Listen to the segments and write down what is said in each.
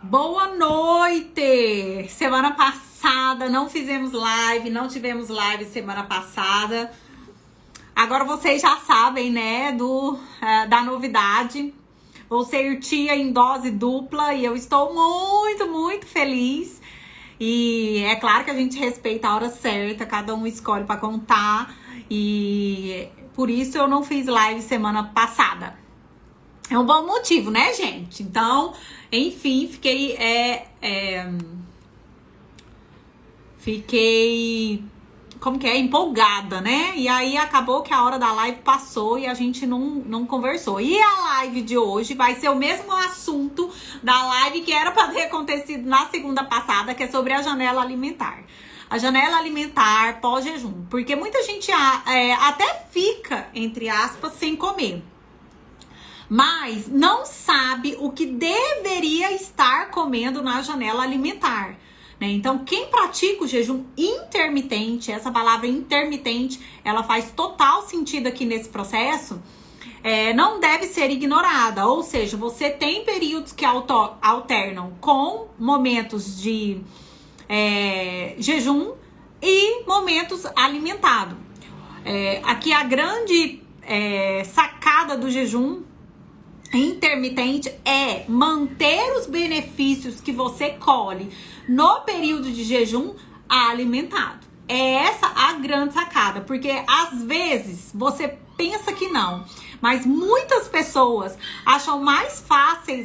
Boa noite! Semana passada não fizemos live, não tivemos live semana passada. Agora vocês já sabem, né, da novidade. Vou ser tia em dose dupla e eu estou muito feliz. E é claro que a gente respeita a hora certa, cada um escolhe para contar. E por isso eu não fiz live semana passada. É um bom motivo, né, gente? Então, enfim, fiquei, empolgada, né? E aí acabou que a hora da live passou e a gente não conversou. E a live de hoje vai ser o mesmo assunto da live que era para ter acontecido na segunda passada, que é sobre a janela alimentar. A janela alimentar pós-jejum. Porque muita gente até fica, entre aspas, sem comer, mas não sabe o que deveria estar comendo na janela alimentar, né? Então, quem pratica o jejum intermitente, essa palavra intermitente, ela faz total sentido aqui nesse processo, não deve ser ignorada. Ou seja, você tem períodos que alternam com momentos de jejum e momentos alimentados. Aqui a grande sacada do jejum intermitente é manter os benefícios que você colhe no período de jejum alimentado. É essa a grande sacada, porque às vezes você pensa que não, mas muitas pessoas acham mais fácil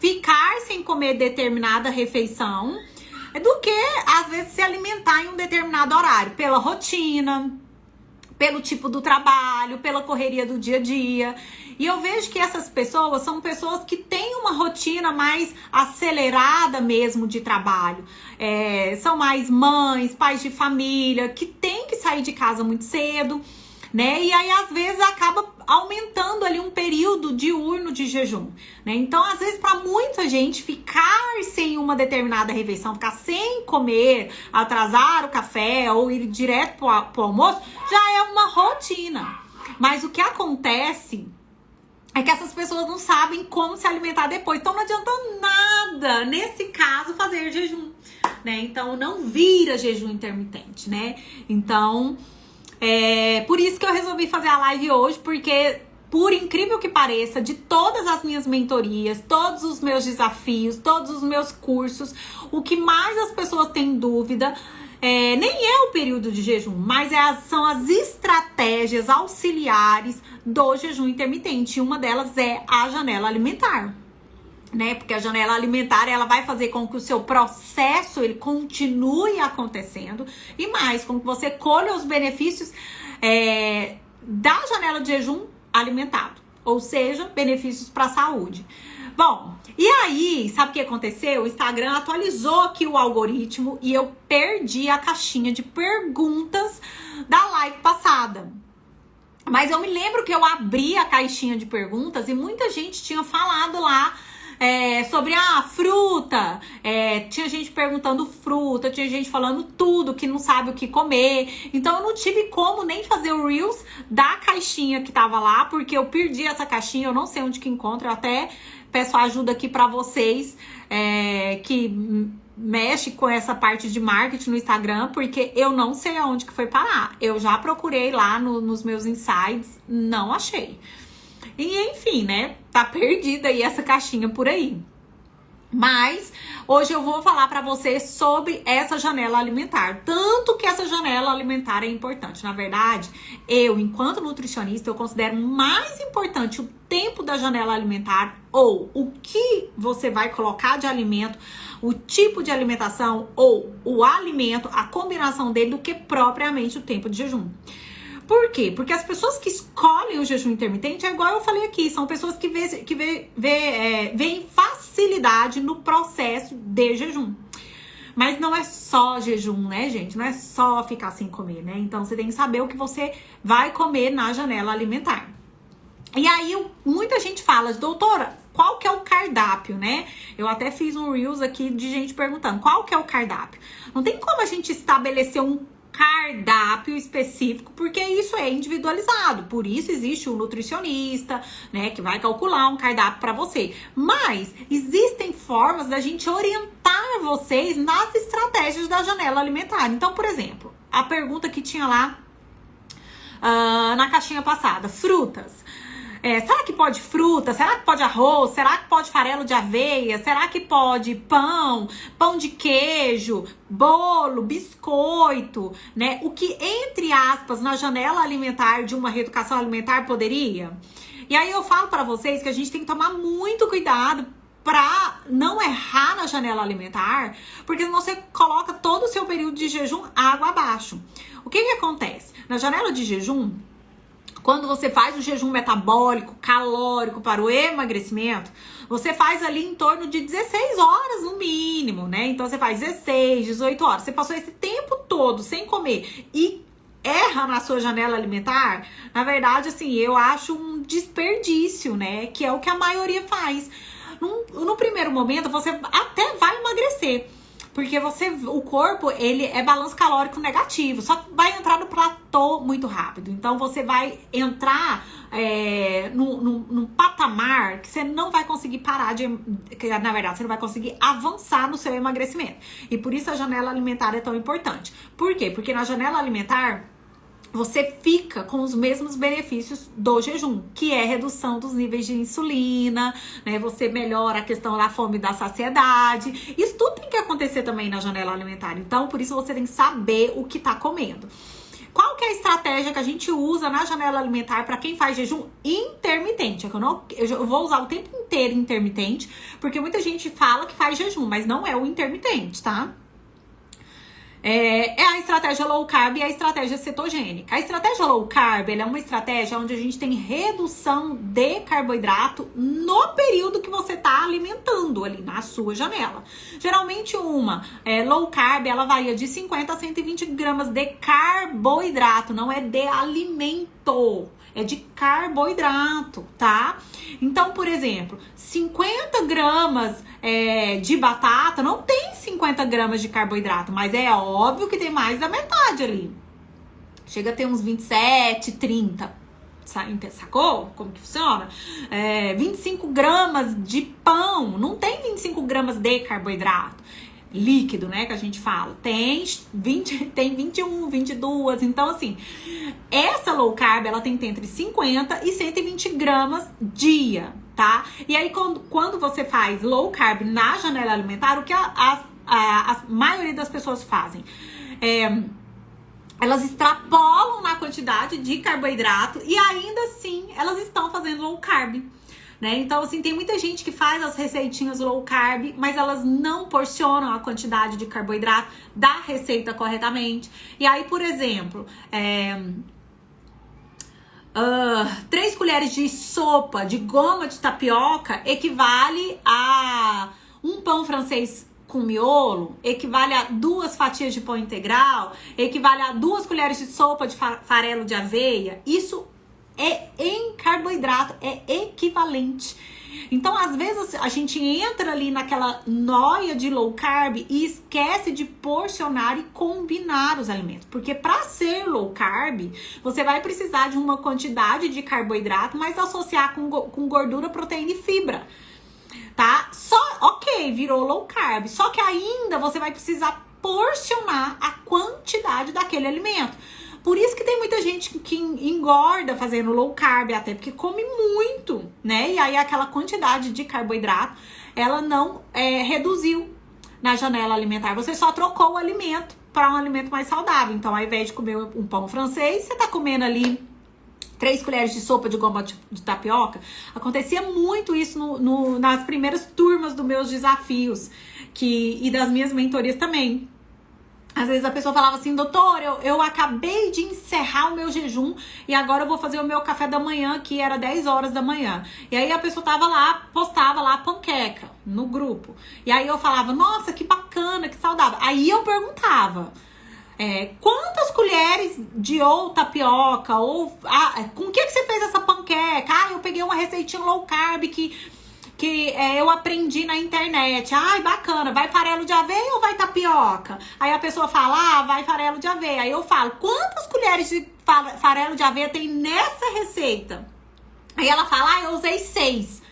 ficar sem comer determinada refeição do que às vezes se alimentar em um determinado horário, pela rotina, pelo tipo do trabalho, pela correria do dia a dia. E eu vejo que essas pessoas são pessoas que têm uma rotina mais acelerada mesmo de trabalho. São mais mães, pais de família, que têm que sair de casa muito cedo, né? E aí, às vezes, acaba aumentando ali um período diurno de jejum, né? Então, às vezes, para muita gente, ficar sem uma determinada refeição, ficar sem comer, atrasar o café ou ir direto pro almoço, já é uma rotina. Mas o que acontece é que essas pessoas não sabem como se alimentar depois. Então, não adianta nada, nesse caso, fazer jejum, né? Então, não vira jejum intermitente, né? Então, por isso que eu resolvi fazer a live hoje, porque, por incrível que pareça, de todas as minhas mentorias, todos os meus desafios, todos os meus cursos, o que mais as pessoas têm dúvida nem é o período de jejum, mas são as estratégias auxiliares do jejum intermitente. E uma delas é a janela alimentar, né? Porque a janela alimentar, ela vai fazer com que o seu processo ele continue acontecendo e mais, com que você colha os benefícios da janela de jejum alimentado, ou seja, benefícios para a saúde. Bom, e aí, sabe o que aconteceu? O Instagram atualizou aqui o algoritmo e eu perdi a caixinha de perguntas da live passada. Mas eu me lembro que eu abri a caixinha de perguntas e muita gente tinha falado lá sobre a fruta, tinha gente perguntando fruta, tinha gente falando tudo, que não sabe o que comer. Então eu não tive como nem fazer o Reels da caixinha que tava lá, porque eu perdi essa caixinha, eu não sei onde que encontro. Eu até peço ajuda aqui pra vocês que mexe com essa parte de marketing no Instagram, porque eu não sei aonde que foi parar. Eu já procurei lá nos meus insights, não achei. E enfim, né? Tá perdida aí essa caixinha por aí. Mas hoje eu vou falar pra vocês sobre essa janela alimentar. Tanto que essa janela alimentar é importante. Na verdade, eu, enquanto nutricionista, eu considero mais importante o tempo da janela alimentar, ou o que você vai colocar de alimento, o tipo de alimentação, ou o alimento, a combinação dele, do que propriamente o tempo de jejum. Por quê? Porque as pessoas que escolhem o jejum intermitente, é igual eu falei aqui, são pessoas que veem facilidade no processo de jejum. Mas não é só jejum, né, gente? Não é só ficar sem comer, né? Então, você tem que saber o que você vai comer na janela alimentar. E aí, muita gente fala, doutora, qual que é o cardápio, né? Eu até fiz um Reels aqui de gente perguntando, qual que é o cardápio? Não tem como a gente estabelecer um cardápio específico, porque isso é individualizado. Por isso existe um nutricionista, né, que vai calcular um cardápio para você. Mas existem formas da gente orientar vocês nas estratégias da janela alimentar. Então, por exemplo, a pergunta que tinha lá na caixinha passada, frutas. Será que pode fruta? Será que pode arroz? Será que pode farelo de aveia? Será que pode pão de queijo, bolo, biscoito, né? O que, entre aspas, na janela alimentar de uma reeducação alimentar poderia? E aí eu falo para vocês que a gente tem que tomar muito cuidado para não errar na janela alimentar, porque senão você coloca todo o seu período de jejum água abaixo. O que acontece? Na janela de jejum, quando você faz o jejum metabólico, calórico para o emagrecimento, você faz ali em torno de 16 horas no mínimo, né? Então você faz 16, 18 horas. Você passou esse tempo todo sem comer e erra na sua janela alimentar, na verdade, assim, eu acho um desperdício, né? Que é o que a maioria faz. No primeiro momento, você até vai emagrecer. Porque o corpo, ele é balanço calórico negativo, só que vai entrar no platô muito rápido. Então, você vai entrar num patamar que você não vai conseguir parar na verdade, você não vai conseguir avançar no seu emagrecimento. E por isso a janela alimentar é tão importante. Por quê? Porque na janela alimentar, você fica com os mesmos benefícios do jejum, que é redução dos níveis de insulina, né? Você melhora a questão da fome e da saciedade. Isso tudo tem que acontecer também na janela alimentar. Então, por isso você tem que saber o que tá comendo. Qual que é a estratégia que a gente usa na janela alimentar para quem faz jejum intermitente? Eu vou usar o tempo inteiro intermitente, porque muita gente fala que faz jejum, mas não é o intermitente, tá? É a estratégia low carb e a estratégia cetogênica. A estratégia low carb, ela é uma estratégia onde a gente tem redução de carboidrato no período que você está alimentando ali na sua janela. Geralmente uma low carb, ela varia de 50 a 120 gramas de carboidrato, não é de alimento. É de carboidrato, tá? Então, por exemplo, 50 gramas de batata não tem 50 gramas de carboidrato, mas é óbvio que tem mais da metade ali. Chega a ter uns 27, 30. Sacou como que funciona? 25 gramas de pão, não tem 25 gramas de carboidrato. Líquido, né, que a gente fala. Tem 21, 22. Então, assim, essa low carb, ela tem entre 50 e 120 gramas dia, tá? E aí, quando você faz low carb na janela alimentar, o que a maioria das pessoas fazem? Elas extrapolam na quantidade de carboidrato e ainda assim, elas estão fazendo low carb. Né? Então, assim, tem muita gente que faz as receitinhas low carb, mas elas não porcionam a quantidade de carboidrato da receita corretamente. E aí, por exemplo, 3 colheres de sopa de goma de tapioca equivale a um pão francês com miolo, equivale a 2 fatias de pão integral, equivale a 2 colheres de sopa de farelo de aveia. Isso em carboidrato, é equivalente. Então, às vezes, a gente entra ali naquela noia de low carb e esquece de porcionar e combinar os alimentos. Porque para ser low carb, você vai precisar de uma quantidade de carboidrato, mas associar com gordura, proteína e fibra. Tá? Ok, virou low carb. Só que ainda você vai precisar porcionar a quantidade daquele alimento. Por isso que tem muita gente que engorda fazendo low carb, até porque come muito, né? E aí aquela quantidade de carboidrato, ela não reduziu na janela alimentar. Você só trocou o alimento para um alimento mais saudável. Então, ao invés de comer um pão francês, você tá comendo ali 3 colheres de sopa de goma de tapioca. Acontecia muito isso nas primeiras turmas dos meus desafios e das minhas mentorias também. Às vezes a pessoa falava assim, doutor, eu acabei de encerrar o meu jejum e agora eu vou fazer o meu café da manhã, que era 10 horas da manhã. E aí a pessoa postava lá a panqueca no grupo. E aí eu falava, nossa, que bacana, que saudável. Aí eu perguntava, quantas colheres de tapioca, com o que você fez essa panqueca? Eu peguei uma receitinha low carb que que eu aprendi na internet. Ai, bacana, vai farelo de aveia ou vai tapioca? Aí a pessoa fala, vai farelo de aveia. Aí eu falo, quantas colheres de farelo de aveia tem nessa receita? Aí ela fala, eu usei 6.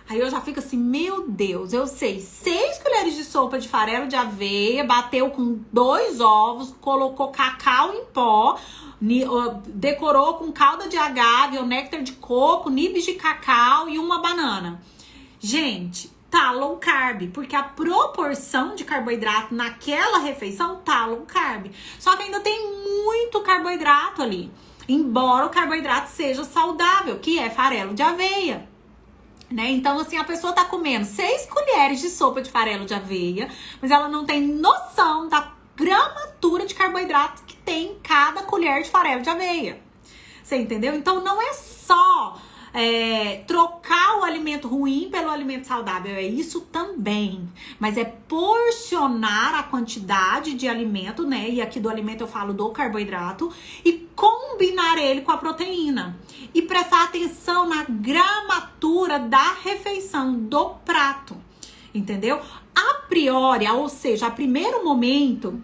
Aí eu já fico assim, meu Deus, eu sei, 6 colheres de sopa de farelo de aveia, bateu com 2 ovos, colocou cacau em pó, decorou com calda de agave, ou néctar de coco, nibs de cacau e uma banana. Gente, tá low carb, porque a proporção de carboidrato naquela refeição tá low carb. Só que ainda tem muito carboidrato ali, embora o carboidrato seja saudável, que é farelo de aveia. Né? Então, assim, a pessoa tá comendo 6 colheres de sopa de farelo de aveia, mas ela não tem noção da gramatura de carboidratos que tem em cada colher de farelo de aveia. Você entendeu? Então, não é só trocar o alimento ruim pelo alimento saudável, é isso também. Mas é porcionar a quantidade de alimento, né? E aqui do alimento eu falo do carboidrato, e combinar ele com a proteína. E prestar atenção na gramatura da refeição, do prato. Entendeu? A priori, ou seja, a primeiro momento,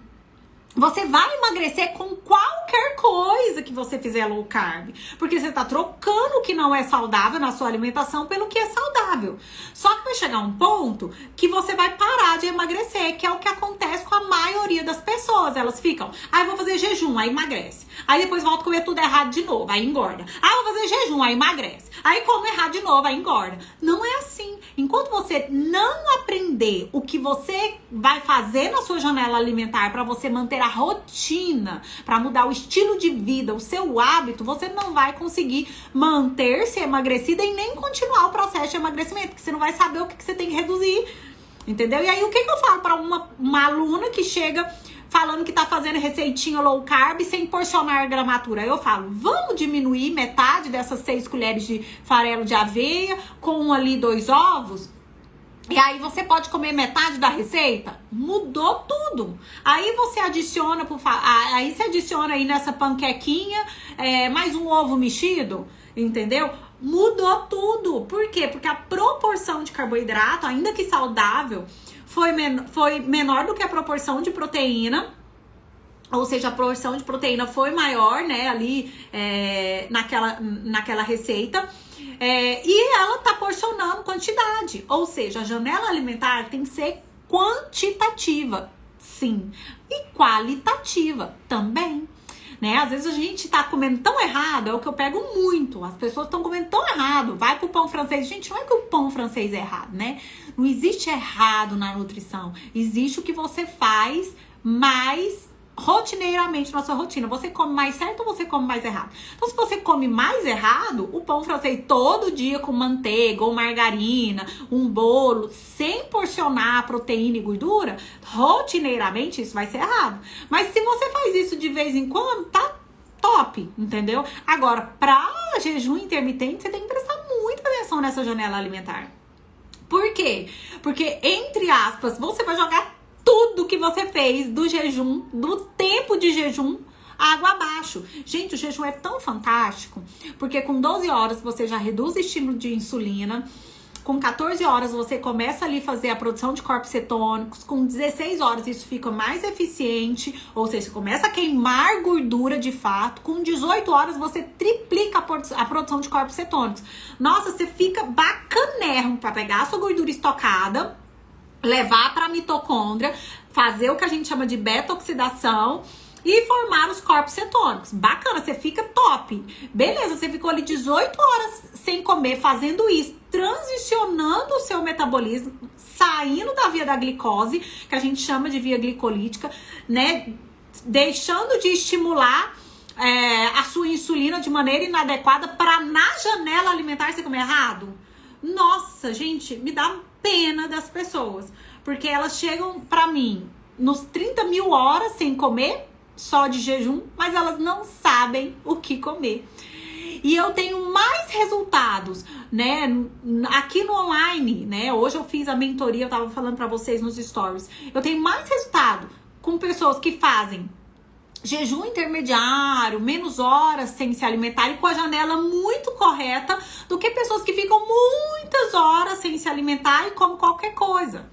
você vai emagrecer com qualquer coisa que você fizer low carb. Porque você tá trocando o que não é saudável na sua alimentação pelo que é saudável. Só que vai chegar um ponto que você vai parar de emagrecer, que é o que acontece com a maioria das pessoas. Elas ficam, eu vou fazer jejum, aí emagrece. Aí depois volta a comer tudo errado de novo, aí engorda. Eu vou fazer jejum, aí emagrece. Aí come errado de novo, aí engorda. Não é assim. Enquanto você não aprender o que você vai fazer na sua janela alimentar para você manter a rotina, para mudar o estilo de vida, o seu hábito, você não vai conseguir manter-se emagrecida e nem continuar o processo de emagrecimento, porque você não vai saber o que você tem que reduzir, entendeu? E aí, o que eu falo para uma aluna que chega falando que tá fazendo receitinha low carb sem porcionar gramatura? Eu falo, vamos diminuir metade dessas 6 colheres de farelo de aveia com ali 2 ovos? E aí você pode comer metade da receita? Mudou tudo. Aí você adiciona, aí nessa panquequinha mais um ovo mexido, entendeu? Mudou tudo. Por quê? Porque a proporção de carboidrato, ainda que saudável, foi menor do que a proporção de proteína. Ou seja, a proporção de proteína foi maior, né, ali naquela receita. E ela tá porcionando quantidade. Ou seja, a janela alimentar tem que ser quantitativa, sim. E qualitativa também. Né? Às vezes a gente tá comendo tão errado, é o que eu pego muito. As pessoas estão comendo tão errado. Vai pro pão francês. Gente, não é que o pão francês é errado, né? Não existe errado na nutrição. Existe o que você faz mais rotineiramente na sua rotina. Você come mais certo ou você come mais errado? Então, se você come mais errado, o pão francês todo dia com manteiga ou margarina, um bolo, sem porcionar proteína e gordura, rotineiramente isso vai ser errado. Mas se você faz isso de vez em quando, tá top, entendeu? Agora, pra jejum intermitente, você tem que prestar muita atenção nessa janela alimentar. Por quê? Porque, entre aspas, você vai jogar tudo que você fez do jejum, do tempo de jejum, água abaixo. Gente, o jejum é tão fantástico, porque com 12 horas você já reduz o estímulo de insulina, com 14 horas você começa ali a fazer a produção de corpos cetônicos, com 16 horas isso fica mais eficiente, ou seja, você começa a queimar gordura de fato, com 18 horas você triplica a produção de corpos cetônicos. Nossa, você fica bacanérrimo para pegar a sua gordura estocada, levar para a mitocôndria, fazer o que a gente chama de beta-oxidação e formar os corpos cetônicos. Bacana, você fica top. Beleza, você ficou ali 18 horas sem comer, fazendo isso, transicionando o seu metabolismo, saindo da via da glicose, que a gente chama de via glicolítica, né? Deixando de estimular a sua insulina de maneira inadequada para na janela alimentar você comer errado. Nossa, gente, me dá pena das pessoas, porque elas chegam pra mim nos 30 mil horas sem comer, só de jejum, mas elas não sabem o que comer. E eu tenho mais resultados, né, aqui no online, né, hoje eu fiz a mentoria, eu tava falando pra vocês nos stories, eu tenho mais resultado com pessoas que fazem jejum intermediário, menos horas sem se alimentar e com a janela muito correta do que pessoas que ficam muitas horas sem se alimentar e comem qualquer coisa,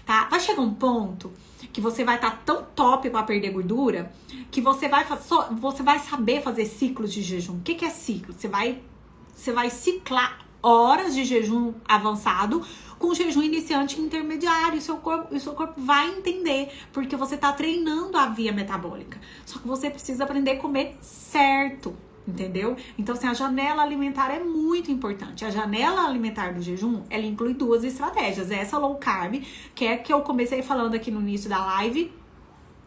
tá? Vai chegar um ponto que você vai estar tão top para perder gordura que você vai saber fazer ciclos de jejum. O que é ciclo? Você vai ciclar horas de jejum avançado com jejum iniciante e intermediário. O seu corpo vai entender, porque você tá treinando a via metabólica. Só que você precisa aprender a comer certo, entendeu? Então, assim, a janela alimentar é muito importante. A janela alimentar do jejum, ela inclui duas estratégias. Essa low carb, que é que eu comecei falando aqui no início da live,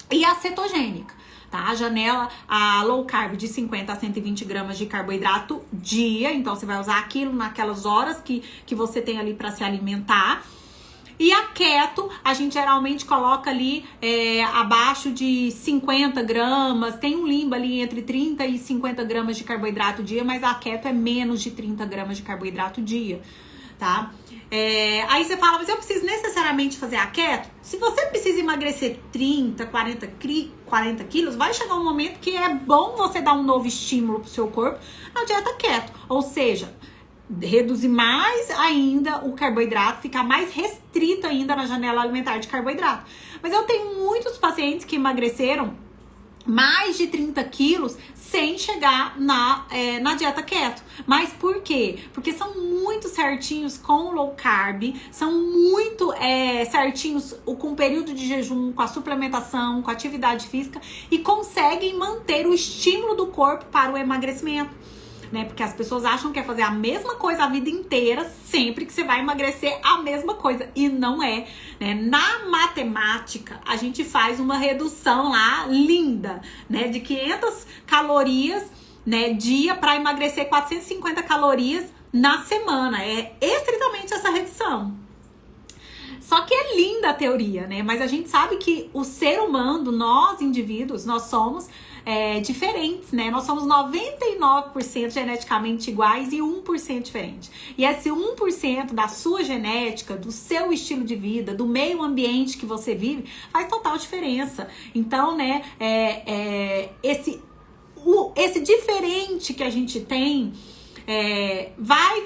e a cetogênica. Tá? A low carb de 50 a 120 gramas de carboidrato dia. Então, você vai usar aquilo naquelas horas que você tem ali para se alimentar. E a keto, a gente geralmente coloca ali abaixo de 50 gramas. Tem um limbo ali entre 30 e 50 gramas de carboidrato dia, mas a keto é menos de 30 gramas de carboidrato dia, tá? Aí você fala, mas eu preciso necessariamente fazer a keto? Se você precisa emagrecer 30, 40 quilos, vai chegar um momento que é bom você dar um novo estímulo pro seu corpo na dieta keto. Ou seja, reduzir mais ainda o carboidrato, ficar mais restrito ainda na janela alimentar de carboidrato. Mas eu tenho muitos pacientes que emagreceram mais de 30 quilos sem chegar na dieta keto. Mas por quê? Porque são muito certinhos com o low carb, são muito certinhos com o período de jejum, com a suplementação, com a atividade física e conseguem manter o estímulo do corpo para o emagrecimento. Né? Porque as pessoas acham que é fazer a mesma coisa a vida inteira, sempre que você vai emagrecer a mesma coisa. E não é, né? Na matemática, a gente faz uma redução lá linda, né? De 500 calorias, né? Dia para emagrecer 450 calorias na semana. É estritamente essa redução. Só que é linda a teoria, né? Mas a gente sabe que o ser humano, nós indivíduos, nós somos diferentes, né? Nós somos 99% geneticamente iguais e 1% diferente. E esse 1% da sua genética, do seu estilo de vida, do meio ambiente que você vive, faz total diferença. Então, né, esse diferente que a gente tem vai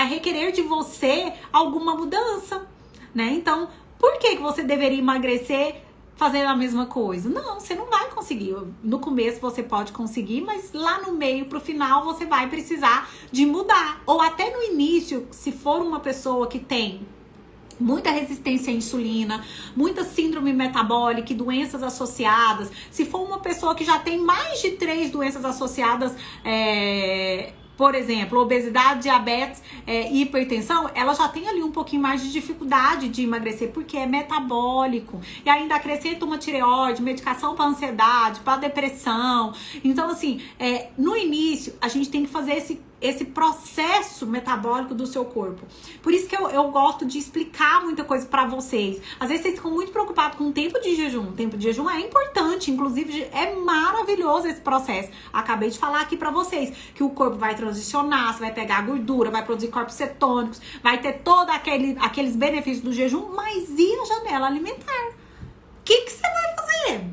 requerer de você alguma mudança, né? Então, por que você deveria emagrecer fazendo a mesma coisa? Não, você não vai conseguir. No começo você pode conseguir, mas lá no meio, pro final, você vai precisar de mudar. Ou até no início, se for uma pessoa que tem muita resistência à insulina, muita síndrome metabólica e doenças associadas, se for uma pessoa que já tem mais de 3 doenças associadas, por exemplo, obesidade, diabetes e hipertensão, ela já tem ali um pouquinho mais de dificuldade de emagrecer, porque é metabólico. E ainda acrescenta uma tireoide, medicação para ansiedade, para depressão. Então, assim, no início, a gente tem que fazer esse processo metabólico do seu corpo. Por isso que eu gosto de explicar muita coisa pra vocês. Às vezes vocês ficam muito preocupados com o tempo de jejum. O tempo de jejum é importante, inclusive é maravilhoso esse processo. Acabei de falar aqui pra vocês que o corpo vai transicionar, você vai pegar a gordura, vai produzir corpos cetônicos, vai ter todos aqueles benefícios do jejum, mas e a janela alimentar? O que você vai fazer?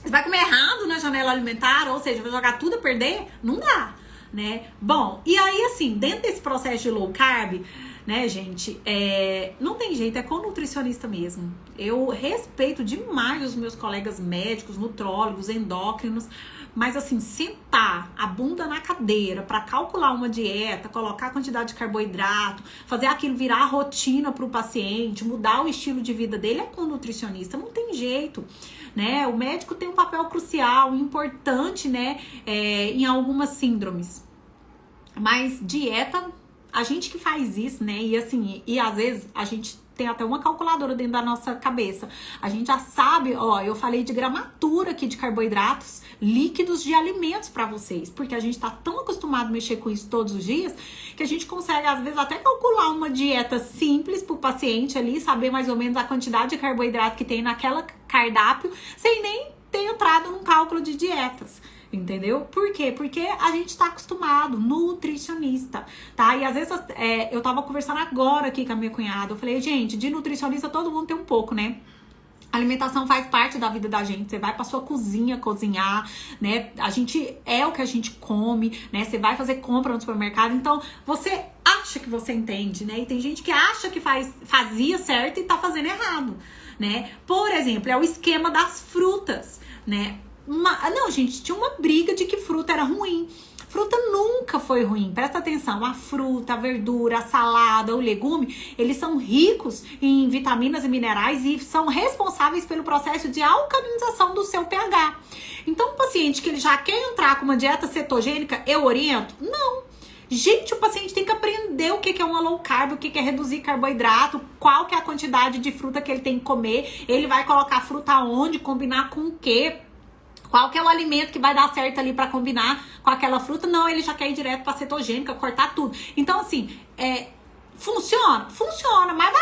Você vai comer errado na janela alimentar, ou seja, vai jogar tudo a perder? Não dá. Né? Bom, e aí assim, dentro desse processo de low carb, né, gente, não tem jeito, é com o nutricionista mesmo. Eu respeito demais os meus colegas médicos, nutrólogos, endócrinos, mas assim, sentar a bunda na cadeira para calcular uma dieta, colocar a quantidade de carboidrato, fazer aquilo virar rotina para o paciente, mudar o estilo de vida dele, é com o nutricionista, não tem jeito. Né? O médico tem um papel crucial, importante, né, em algumas síndromes. Mas dieta, a gente que faz isso, né? E assim, e às vezes a gente tem até uma calculadora dentro da nossa cabeça. A gente já sabe, ó, eu falei de gramatura aqui de carboidratos líquidos de alimentos para vocês, porque a gente tá tão acostumado a mexer com isso todos os dias, que a gente consegue às vezes até calcular uma dieta simples pro paciente ali, saber mais ou menos a quantidade de carboidrato que tem naquela cardápio, sem nem ter entrado num cálculo de dietas. Entendeu? Por quê? Porque a gente tá acostumado, nutricionista, tá? E às vezes eu tava conversando agora aqui com a minha cunhada, eu falei, gente, de nutricionista todo mundo tem um pouco, né? A alimentação faz parte da vida da gente. Você vai pra sua cozinha cozinhar, né? A gente é o que a gente come, né? Você vai fazer compra no supermercado. Então, você acha que você entende, né? E tem gente que acha que fazia certo e tá fazendo errado, né? Por exemplo, é o esquema das frutas, né? Não, gente, tinha uma briga de que fruta era ruim. Fruta nunca foi ruim, presta atenção, a fruta, a verdura, a salada, o legume, eles são ricos em vitaminas e minerais e são responsáveis pelo processo de alcalinização do seu pH. Então, um paciente que ele já quer entrar com uma dieta cetogênica, eu oriento? Não. Gente, o paciente tem que aprender o que é uma low carb, o que é reduzir carboidrato, qual que é a quantidade de fruta que ele tem que comer, ele vai colocar fruta onde, combinar com o quê? Qual que é o alimento que vai dar certo ali pra combinar com aquela fruta? Não, ele já quer ir direto pra cetogênica, cortar tudo. Então, assim, funciona? Funciona, mas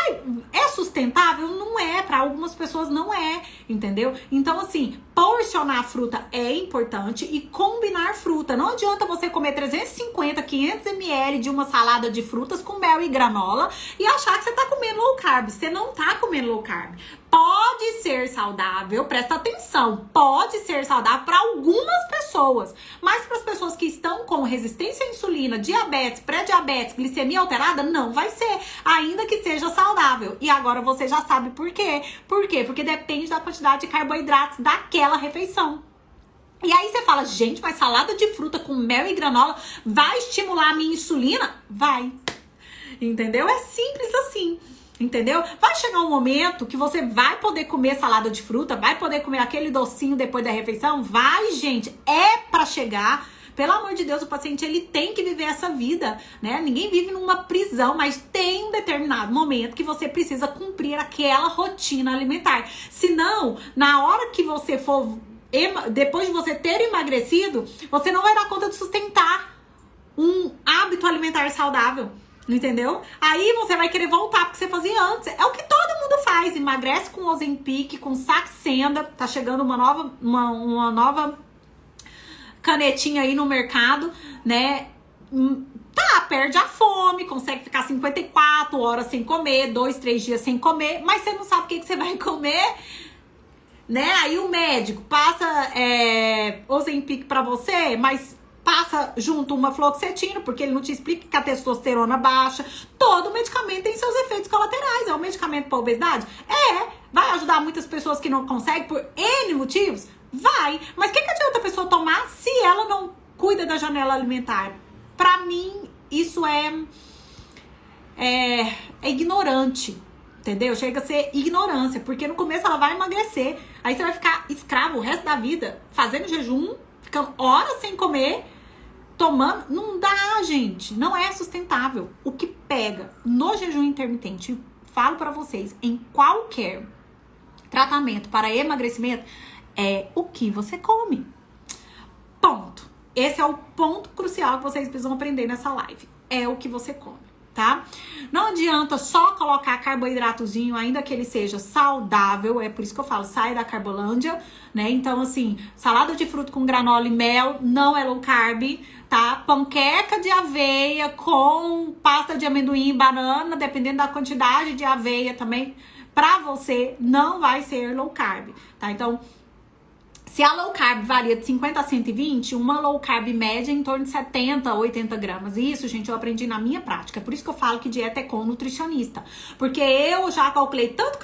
é sustentável? Não é, pra algumas pessoas não é, entendeu? Então, assim, porcionar a fruta é importante e combinar fruta. Não adianta você comer 350, 500 ml de uma salada de frutas com mel e granola e achar que você tá comendo low carb. Você não tá comendo low carb. Pode ser saudável, presta atenção, pode ser saudável para algumas pessoas, mas para as pessoas que estão com resistência à insulina, diabetes, pré-diabetes, glicemia alterada, não vai ser, ainda que seja saudável. E agora você já sabe por quê. Por quê? Porque depende da quantidade de carboidratos daquela refeição. E aí você fala, gente, mas salada de fruta com mel e granola vai estimular a minha insulina? Vai. Entendeu? É simples assim. Entendeu? Vai chegar um momento que você vai poder comer salada de fruta, vai poder comer aquele docinho depois da refeição? Vai, gente. É pra chegar. Pelo amor de Deus, o paciente, ele tem que viver essa vida, né? Ninguém vive numa prisão, mas tem um determinado momento que você precisa cumprir aquela rotina alimentar. Senão, na hora que você for, depois de você ter emagrecido, você não vai dar conta de sustentar um hábito alimentar saudável. Entendeu? Aí você vai querer voltar porque você fazia antes. É o que todo mundo faz. Emagrece com Ozempic, com Saxenda. Tá chegando uma nova canetinha aí no mercado, né? Perde a fome, consegue ficar 54 horas sem comer, 2, 3 dias sem comer, mas você não sabe o que você vai comer, né? Aí o médico passa Ozempic pra você, mas passa junto uma fluoxetina, porque ele não te explica que a testosterona baixa. Todo medicamento tem seus efeitos colaterais. É um medicamento para obesidade? Vai ajudar muitas pessoas que não conseguem por N motivos? Vai. Mas o que adianta a pessoa tomar se ela não cuida da janela alimentar? Pra mim, isso é ignorante. Entendeu? Chega a ser ignorância, porque no começo ela vai emagrecer. Aí você vai ficar escravo o resto da vida, fazendo jejum, ficando horas sem comer, tomando. Não dá, gente. Não é sustentável. O que pega no jejum intermitente, falo pra vocês, em qualquer tratamento para emagrecimento, é o que você come. Ponto. Esse é o ponto crucial que vocês precisam aprender nessa live. É o que você come, tá? Não adianta só colocar carboidratozinho, ainda que ele seja saudável. É por isso que eu falo, sai da carbolândia, né? Então, assim, salada de fruta com granola e mel não é low carb, tá? Panqueca de aveia com pasta de amendoim e banana, dependendo da quantidade de aveia também, pra você não vai ser low carb, tá? Então, se a low carb varia de 50 a 120, uma low carb média em torno de 70 a 80 gramas. E isso, gente, eu aprendi na minha prática. Por isso que eu falo que dieta é com nutricionista. Porque eu já calculei tanto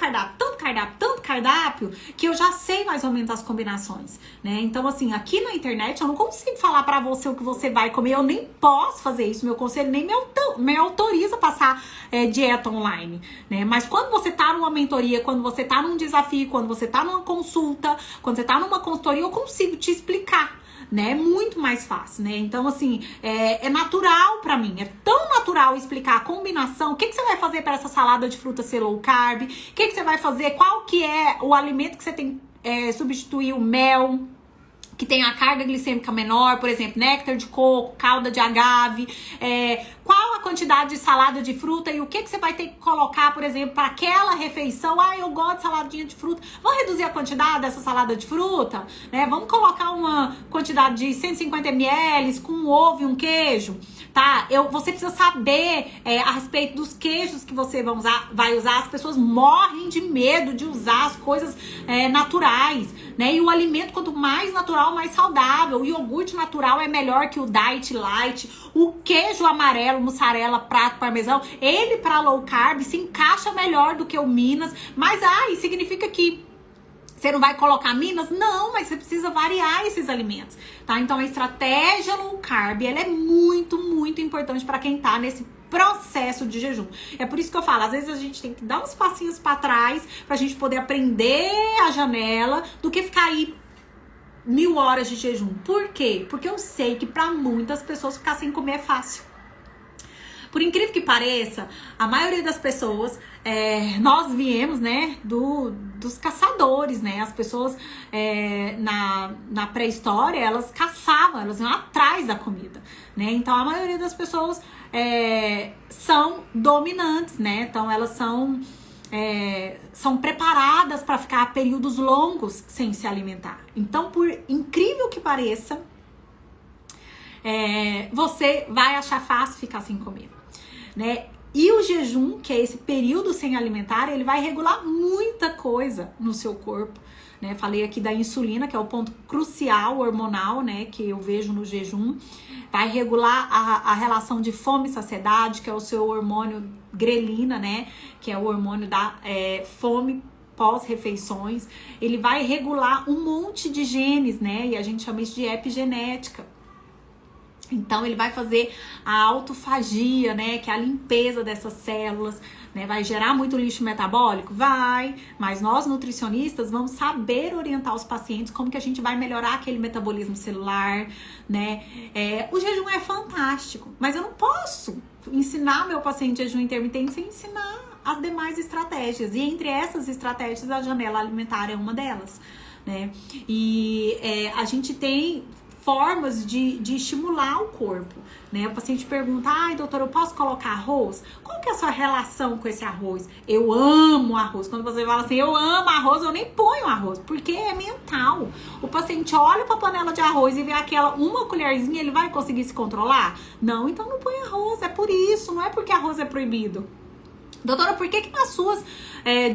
cardápio, que eu já sei mais ou menos as combinações, né? Então, assim, aqui na internet eu não consigo falar pra você o que você vai comer. Eu nem posso fazer isso. Meu conselho nem me autoriza a passar dieta online, né? Mas quando você tá numa mentoria, quando você tá num desafio, quando você tá numa consulta, quando você tá numa consultoria, eu consigo te explicar, né? É muito mais fácil, né? Então, assim, é natural pra mim. É tão natural explicar a combinação. O que você vai fazer para essa salada de fruta ser low carb? O que você vai fazer? Qual que é o alimento que você tem que substituir o mel, que tem a carga glicêmica menor, por exemplo, néctar de coco, calda de agave, qual a quantidade de salada de fruta e o que você vai ter que colocar, por exemplo, para aquela refeição. Ah, eu gosto de saladinha de fruta. Vamos reduzir a quantidade dessa salada de fruta, né? Vamos colocar uma quantidade de 150 ml com um ovo e um queijo, tá? Você precisa saber a respeito dos queijos que você vai usar. As pessoas morrem de medo de usar as coisas naturais, né? E o alimento, quanto mais natural, mais saudável. O iogurte natural é melhor que o diet light. O queijo amarelo, mussarela, prato, parmesão, ele para low carb se encaixa melhor do que o Minas. Mas isso significa que você não vai colocar Minas? Não, mas você precisa variar esses alimentos, tá? Então a estratégia low carb, ela é muito, muito importante para quem tá nesse processo de jejum. É por isso que eu falo, às vezes a gente tem que dar uns passinhos para trás pra gente poder aprender a janela do que ficar aí 1000 horas de jejum. Por quê? Porque eu sei que para muitas pessoas ficar sem comer é fácil. Por incrível que pareça, a maioria das pessoas, nós viemos, né, dos caçadores, né? As pessoas na pré-história, elas caçavam, elas iam atrás da comida, né? Então a maioria das pessoas são dominantes, né? Então elas são preparadas para ficar períodos longos sem se alimentar. Então, por incrível que pareça, você vai achar fácil ficar sem comer, né? E o jejum, que é esse período sem alimentar, ele vai regular muita coisa no seu corpo, né? Falei aqui da insulina, que é o ponto crucial hormonal, né, que eu vejo no jejum. Vai regular a relação de fome e saciedade, que é o seu hormônio grelina, né, que é o hormônio da fome pós-refeições. Ele vai regular um monte de genes, né, e a gente chama isso de epigenética. Então, ele vai fazer a autofagia, né, que é a limpeza dessas células, né, vai gerar muito lixo metabólico? Vai, mas nós nutricionistas vamos saber orientar os pacientes como que a gente vai melhorar aquele metabolismo celular, né. O jejum é fantástico, mas eu não posso ensinar meu paciente jejum intermitente sem ensinar as demais estratégias, e entre essas estratégias a janela alimentar é uma delas, né. E a gente tem formas de estimular o corpo, né? O paciente pergunta, ai doutora, eu posso colocar arroz? Qual que é a sua relação com esse arroz? Eu amo arroz. Quando você fala assim, eu amo arroz, eu nem ponho arroz, porque é mental. O paciente olha para a panela de arroz e vê aquela uma colherzinha, ele vai conseguir se controlar? Não, então não põe arroz, é por isso, não é porque arroz é proibido. Doutora, por que nas suas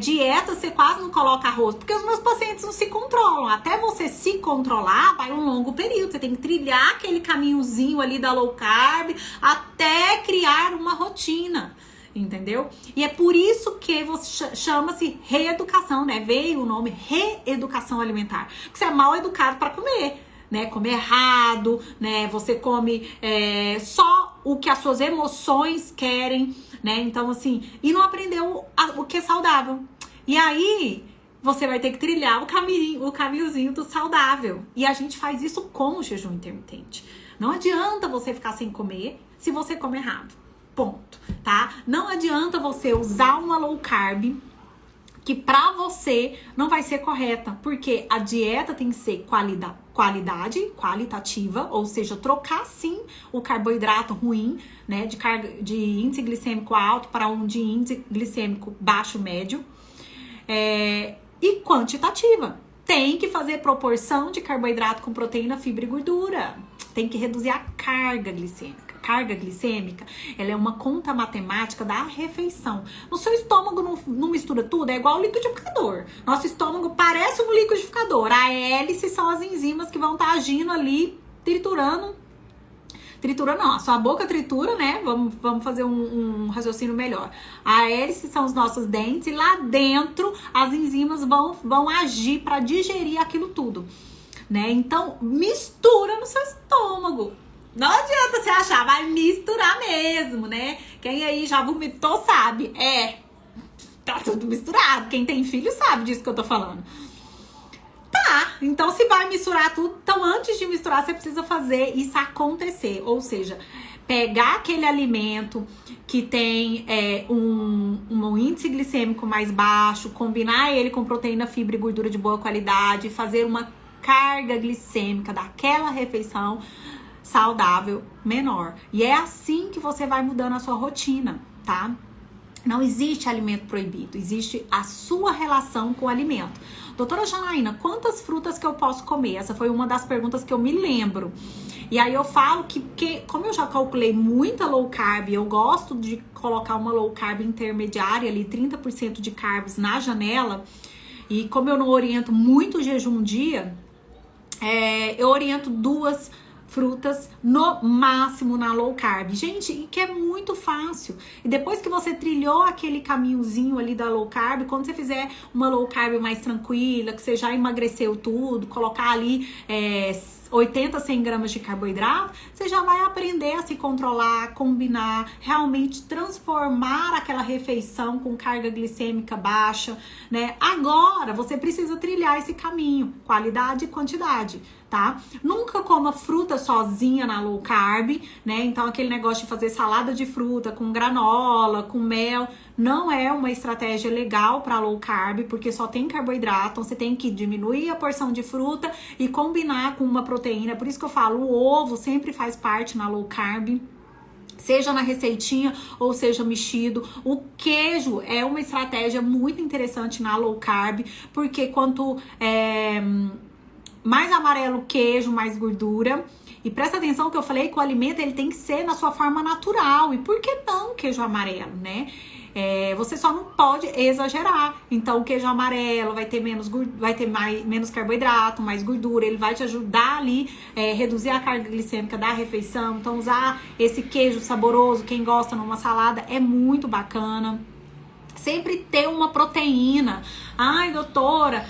dietas você quase não coloca arroz? Porque os meus pacientes não se controlam. Até você se controlar, vai um longo período. Você tem que trilhar aquele caminhozinho ali da low carb até criar uma rotina, entendeu? E é por isso que você chama-se reeducação, né? Veio o nome reeducação alimentar. Porque você é mal educado para comer, né? Come errado, né? Você come só o que as suas emoções querem, né? Então, assim, e não aprendeu o que é saudável. E aí, você vai ter que trilhar o caminhozinho do saudável. E a gente faz isso com o jejum intermitente. Não adianta você ficar sem comer se você come errado. Ponto, tá? Não adianta você usar uma low carb que pra você não vai ser correta, porque a dieta tem que ser qualitativa, ou seja, trocar sim o carboidrato ruim, né, de índice glicêmico alto para um de índice glicêmico baixo médio, e quantitativa. Tem que fazer proporção de carboidrato com proteína, fibra e gordura. Tem que reduzir a carga glicêmica. Carga glicêmica, ela é uma conta matemática da refeição. O seu estômago não mistura tudo, é igual o liquidificador. Nosso estômago parece um liquidificador. A hélice são as enzimas que vão estar agindo ali, triturando. Tritura não, a sua boca tritura, né? Vamos fazer um raciocínio melhor. A hélice são os nossos dentes e lá dentro as enzimas vão agir para digerir aquilo tudo, né? Então, mistura no seu estômago. Não adianta você achar, vai misturar mesmo, né? Quem aí já vomitou sabe. Tá tudo misturado. Quem tem filho sabe disso que eu tô falando. Tá, então se vai misturar tudo, então antes de misturar você precisa fazer isso acontecer. Ou seja, pegar aquele alimento que tem um índice glicêmico mais baixo, combinar ele com proteína, fibra e gordura de boa qualidade, fazer uma carga glicêmica daquela refeição saudável menor. E é assim que você vai mudando a sua rotina, tá? Não existe alimento proibido, existe a sua relação com o alimento. Doutora Janaína, quantas frutas que eu posso comer? Essa foi uma das perguntas que eu me lembro. E aí eu falo que como eu já calculei muita low carb, eu gosto de colocar uma low carb intermediária ali, 30% de carbs na janela. E como eu não oriento muito jejum dia, eu oriento 2 frutas no máximo na low carb. Gente, e que é muito fácil. E depois que você trilhou aquele caminhozinho ali da low carb, quando você fizer uma low carb mais tranquila, que você já emagreceu tudo, colocar ali 80, 100 gramas de carboidrato, você já vai aprender a se controlar, combinar, realmente transformar aquela refeição com carga glicêmica baixa, né? Agora, você precisa trilhar esse caminho, qualidade e quantidade, tá? Nunca coma fruta sozinha na low carb, né? Então, aquele negócio de fazer salada de fruta com granola, com mel, não é uma estratégia legal para low carb, porque só tem carboidrato, então você tem que diminuir a porção de fruta e combinar com uma proteína. Por isso que eu falo, o ovo sempre faz parte na low carb, seja na receitinha ou seja mexido. O queijo é uma estratégia muito interessante na low carb, porque quanto mais amarelo o queijo, mais gordura. E presta atenção que eu falei que o alimento ele tem que ser na sua forma natural. E por que não queijo amarelo, né? Você só não pode exagerar. Então o queijo amarelo vai ter menos carboidrato, mais gordura. Ele vai te ajudar ali reduzir a carga glicêmica da refeição. Então usar esse queijo saboroso, quem gosta numa salada, é muito bacana. Sempre ter uma proteína. Ai, doutora,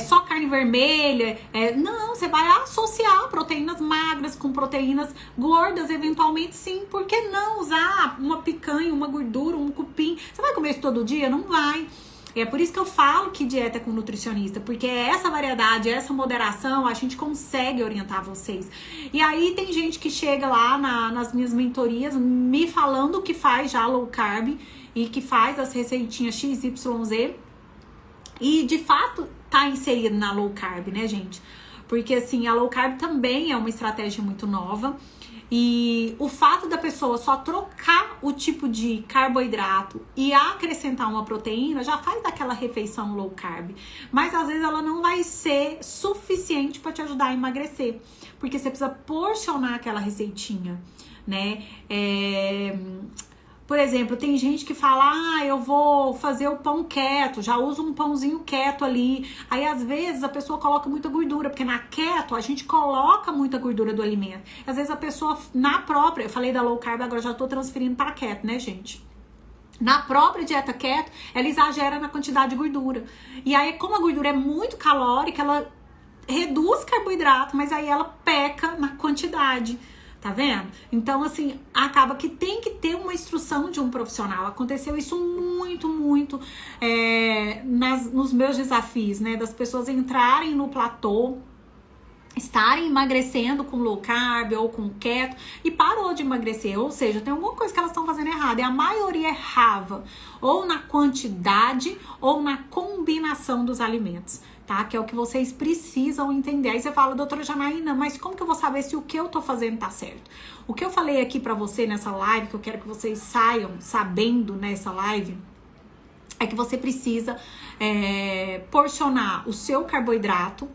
só carne vermelha. Não, você vai associar proteínas magras com proteínas gordas, eventualmente sim. Por que não usar uma picanha, uma gordura, um cupim? Você vai comer isso todo dia? Não vai. É por isso que eu falo que dieta é com nutricionista, porque essa variedade, essa moderação, a gente consegue orientar vocês. E aí tem gente que chega lá nas minhas mentorias me falando que faz já low carb e que faz as receitinhas XYZ e de fato tá inserido na low carb, né, gente? Porque assim, a low carb também é uma estratégia muito nova. E o fato da pessoa só trocar o tipo de carboidrato e acrescentar uma proteína já faz daquela refeição low carb. Mas às vezes ela não vai ser suficiente para te ajudar a emagrecer, porque você precisa porcionar aquela receitinha, né? Por exemplo, tem gente que fala, eu vou fazer o pão keto, já uso um pãozinho keto ali. Aí, às vezes, a pessoa coloca muita gordura, porque na keto, a gente coloca muita gordura do alimento. Às vezes, a pessoa, na própria, eu falei da low carb, agora já tô transferindo para keto, né, gente? Na própria dieta keto, ela exagera na quantidade de gordura. E aí, como a gordura é muito calórica, ela reduz carboidrato, mas aí ela peca na quantidade. Tá vendo? Então, assim, acaba que tem que ter uma instrução de um profissional. Aconteceu isso muito nos meus desafios, né? Das pessoas entrarem no platô, estarem emagrecendo com low carb ou com keto e parou de emagrecer. Ou seja, tem alguma coisa que elas estão fazendo errado. E a maioria errava ou na quantidade ou na combinação dos alimentos. Tá? Que é o que vocês precisam entender. Aí você fala, doutora Janaína, mas como que eu vou saber se o que eu tô fazendo tá certo? O que eu falei aqui pra você nessa live, que eu quero que vocês saiam sabendo nessa live, é que você precisa porcionar o seu carboidrato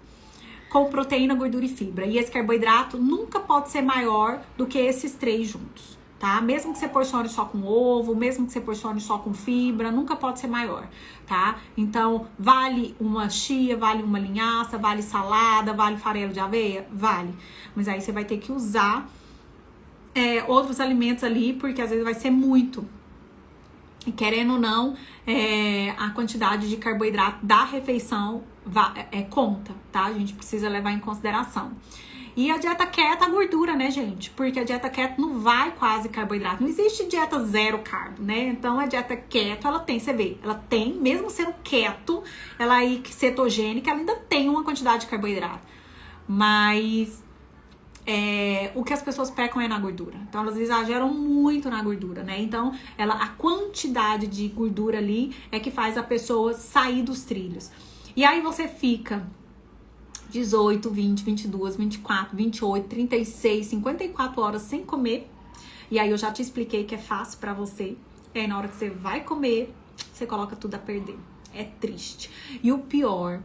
com proteína, gordura e fibra. E esse carboidrato nunca pode ser maior do que esses 3 juntos. Tá? Mesmo que você porcione só com ovo, mesmo que você porcione só com fibra, nunca pode ser maior, tá? Então, vale uma chia, vale uma linhaça, vale salada, vale farelo de aveia? Vale. Mas aí você vai ter que usar outros alimentos ali, porque às vezes vai ser muito. E querendo ou não, a quantidade de carboidrato da refeição conta, tá? A gente precisa levar em consideração. E a dieta keto, a gordura, né, gente? Porque a dieta keto não vai quase carboidrato. Não existe dieta zero carbo, né? Então, a dieta keto, ela tem, você vê, ela tem, mesmo sendo keto, ela aí cetogênica, ela ainda tem uma quantidade de carboidrato. Mas o que as pessoas pecam é na gordura. Então, elas exageram muito na gordura, né? Então, a quantidade de gordura ali é que faz a pessoa sair dos trilhos. E aí você fica 18, 20, 22, 24, 28, 36, 54 horas sem comer. E aí eu já te expliquei que é fácil pra você. E aí na hora que você vai comer, você coloca tudo a perder. É triste. E o pior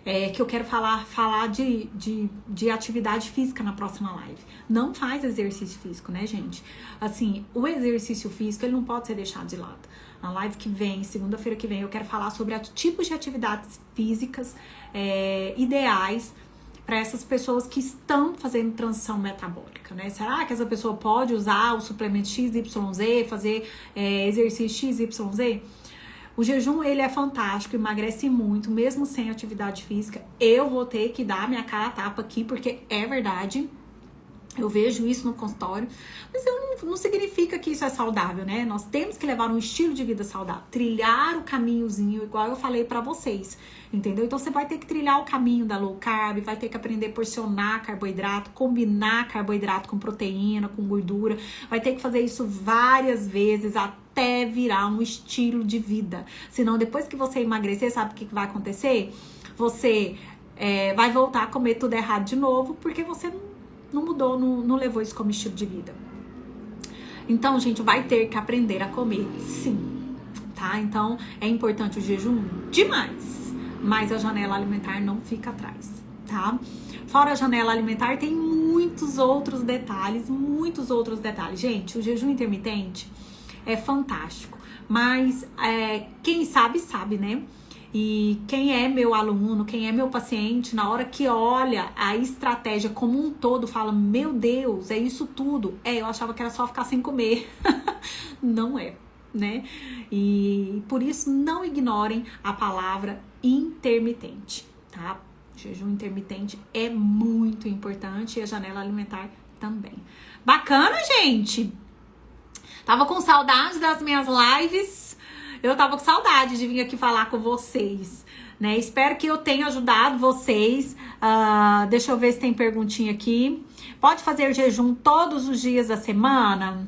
é que eu quero falar de atividade física na próxima live. Não faz exercício físico, né, gente? Assim, o exercício físico, ele não pode ser deixado de lado. Na live que vem, segunda-feira que vem, eu quero falar sobre tipos de atividades físicas ideais para essas pessoas que estão fazendo transição metabólica, né? Será que essa pessoa pode usar o suplemento XYZ, fazer exercício XYZ? O jejum, ele é fantástico, emagrece muito, mesmo sem atividade física. Eu vou ter que dar minha cara a tapa aqui, porque é verdade. Eu vejo isso no consultório, mas não significa que isso é saudável, né? Nós temos que levar um estilo de vida saudável, trilhar o caminhozinho, igual eu falei pra vocês, entendeu? Então você vai ter que trilhar o caminho da low carb, vai ter que aprender a porcionar carboidrato, combinar carboidrato com proteína, com gordura, vai ter que fazer isso várias vezes até virar um estilo de vida. Senão, depois que você emagrecer, sabe o que vai acontecer? Você vai voltar a comer tudo errado de novo, porque você não mudou, não levou isso como estilo de vida. Então, gente, vai ter que aprender a comer, sim, tá? Então, é importante o jejum demais, mas a janela alimentar não fica atrás, tá? Fora a janela alimentar, tem muitos outros detalhes. Gente, o jejum intermitente é fantástico, mas quem sabe, né? E quem é meu aluno, quem é meu paciente, na hora que olha a estratégia como um todo, fala, meu Deus, é isso tudo. Eu achava que era só ficar sem comer. Não é, né? E por isso não ignorem a palavra intermitente, tá? O jejum intermitente é muito importante e a janela alimentar também. Bacana, gente? Tava com saudade das minhas lives. Eu tava com saudade de vir aqui falar com vocês, né? Espero que eu tenha ajudado vocês. Deixa eu ver se tem perguntinha aqui. Pode fazer jejum todos os dias da semana?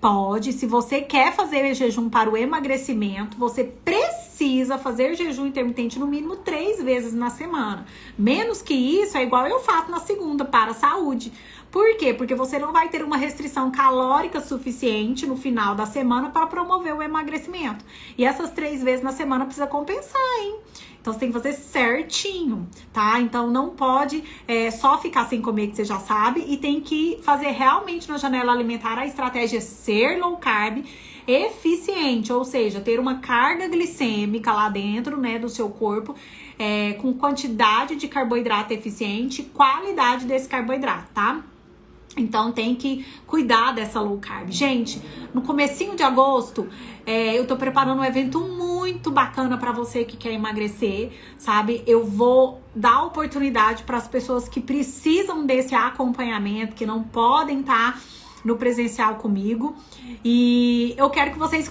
Pode. Se você quer fazer jejum para o emagrecimento, você precisa fazer jejum intermitente no mínimo 3 vezes na semana. Menos que isso, é igual eu faço na segunda, para a saúde. Por quê? Porque você não vai ter uma restrição calórica suficiente no final da semana para promover o emagrecimento. E essas 3 vezes na semana precisa compensar, hein? Então, você tem que fazer certinho, tá? Então, não pode só ficar sem comer, que você já sabe, e tem que fazer realmente na janela alimentar a estratégia ser low carb eficiente, ou seja, ter uma carga glicêmica lá dentro, né, do seu corpo, com quantidade de carboidrato eficiente e qualidade desse carboidrato, tá? Então tem que cuidar dessa low carb. Gente, no comecinho de agosto, eu tô preparando um evento muito bacana pra você que quer emagrecer, sabe? Eu vou dar oportunidade para as pessoas que precisam desse acompanhamento, que não podem estar no presencial comigo. E eu quero que vocês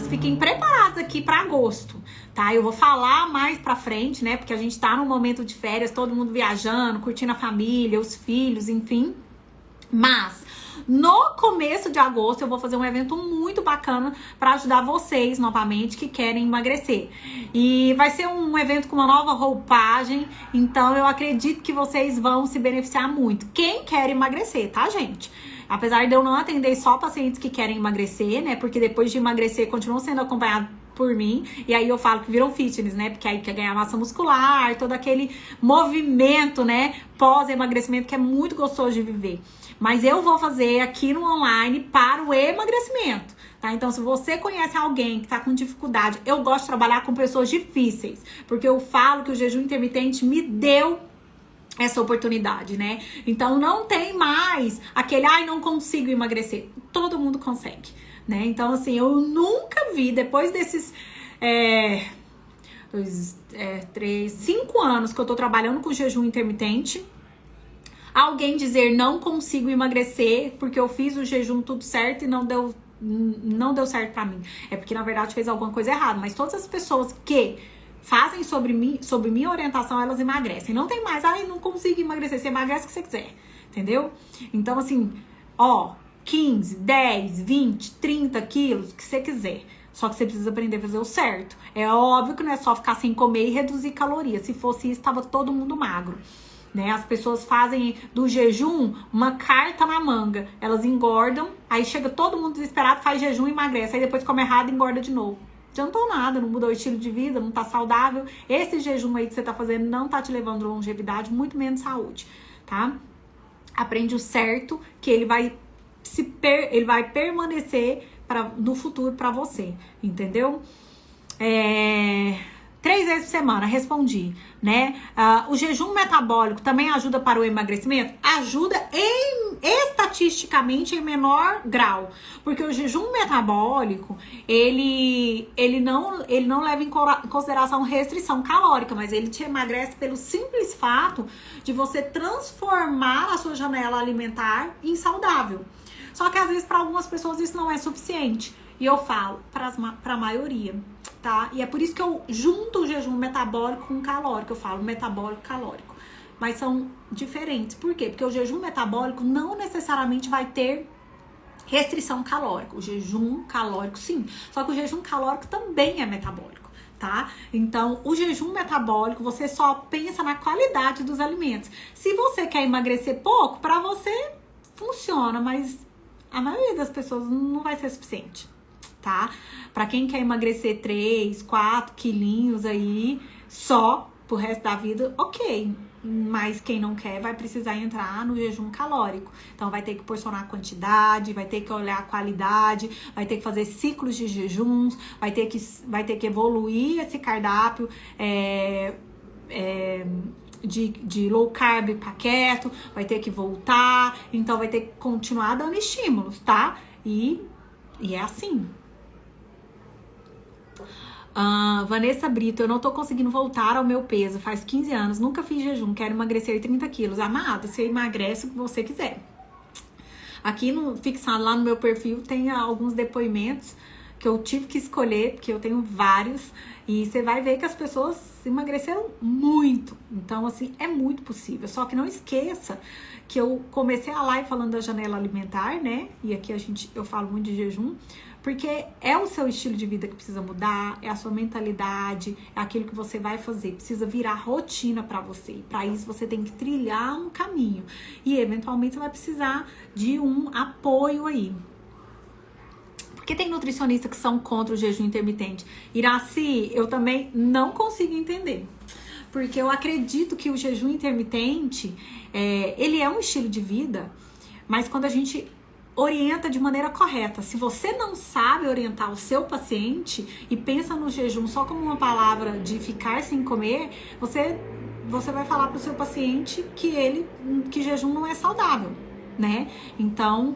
fiquem preparadas aqui pra agosto, tá? Eu vou falar mais pra frente, né? Porque a gente tá num momento de férias, todo mundo viajando, curtindo a família, os filhos, enfim. Mas no começo de agosto eu vou fazer um evento muito bacana para ajudar vocês novamente que querem emagrecer. E vai ser um evento com uma nova roupagem, então eu acredito que vocês vão se beneficiar muito. Quem quer emagrecer, tá, gente? Apesar de eu não atender só pacientes que querem emagrecer, né? Porque depois de emagrecer continuam sendo acompanhados por mim, e aí eu falo que viram fitness, né? Porque aí quer ganhar massa muscular, todo aquele movimento, né? Pós-emagrecimento que é muito gostoso de viver. Mas eu vou fazer aqui no online para o emagrecimento, tá? Então, se você conhece alguém que tá com dificuldade, eu gosto de trabalhar com pessoas difíceis, porque eu falo que o jejum intermitente me deu essa oportunidade, né? Então, não tem mais aquele, não consigo emagrecer. Todo mundo consegue, né? Então, assim, eu nunca vi, depois desses 5 anos que eu tô trabalhando com jejum intermitente, alguém dizer não consigo emagrecer porque eu fiz o jejum tudo certo e não deu certo pra mim. É porque, na verdade, fez alguma coisa errada. Mas todas as pessoas que fazem sobre minha orientação, elas emagrecem. Não tem mais, não consigo emagrecer. Você emagrece o que você quiser, entendeu? Então, assim, 15, 10, 20, 30 quilos, o que você quiser, Só que você precisa aprender a fazer o certo. É óbvio que não é só ficar sem comer e reduzir calorias. Se fosse isso, tava todo mundo magro. Né? As pessoas fazem do jejum uma carta na manga. Elas engordam, aí chega todo mundo desesperado, faz jejum e emagrece. Aí depois come errado e engorda de novo. Adiantou nada, não mudou o estilo de vida, não tá saudável. Esse jejum aí que você tá fazendo não tá te levando longevidade, muito menos saúde, tá? Aprende o certo, que ele vai permanecer no futuro pra você, entendeu? 3 vezes por semana, respondi, né? O jejum metabólico também ajuda para o emagrecimento? Ajuda estatisticamente em menor grau, porque o jejum metabólico, ele não leva em consideração restrição calórica, mas ele te emagrece pelo simples fato de você transformar a sua janela alimentar em saudável. Só que às vezes para algumas pessoas isso não é suficiente. E eu falo para a maioria, tá? E é por isso que eu junto o jejum metabólico com o calórico. Eu falo metabólico calórico. Mas são diferentes. Por quê? Porque o jejum metabólico não necessariamente vai ter restrição calórica. O jejum calórico, sim. Só que o jejum calórico também é metabólico, tá? Então, o jejum metabólico, você só pensa na qualidade dos alimentos. Se você quer emagrecer pouco, para você funciona, mas a maioria das pessoas não vai ser suficiente, tá? Pra quem quer emagrecer 3, 4 quilinhos aí, só pro resto da vida, ok. Mas quem não quer vai precisar entrar no jejum calórico. Então vai ter que porcionar a quantidade, vai ter que olhar a qualidade, vai ter que fazer ciclos de jejuns, vai ter que evoluir esse cardápio, de low carb pra keto, vai ter que voltar, então vai ter que continuar dando estímulos, tá? E é assim. Vanessa Brito, eu não tô conseguindo voltar ao meu peso, faz 15 anos, nunca fiz jejum, quero emagrecer 30 quilos. Amado, você emagrece o que você quiser. Aqui fixado lá no meu perfil tem alguns depoimentos que eu tive que escolher, porque eu tenho vários, e você vai ver que as pessoas emagreceram muito. Então, assim, é muito possível. Só que não esqueça que eu comecei a live falando da janela alimentar, né? E aqui eu falo muito de jejum, porque é o seu estilo de vida que precisa mudar, é a sua mentalidade, é aquilo que você vai fazer, precisa virar rotina pra você. E pra isso você tem que trilhar um caminho. E eventualmente você vai precisar de um apoio aí. Porque tem nutricionistas que são contra o jejum intermitente. Iraci, eu também não consigo entender. Porque eu acredito que o jejum intermitente, ele é um estilo de vida, mas quando a gente orienta de maneira correta. Se você não sabe orientar o seu paciente e pensa no jejum só como uma palavra de ficar sem comer, você vai falar para o seu paciente que jejum não é saudável, né? Então,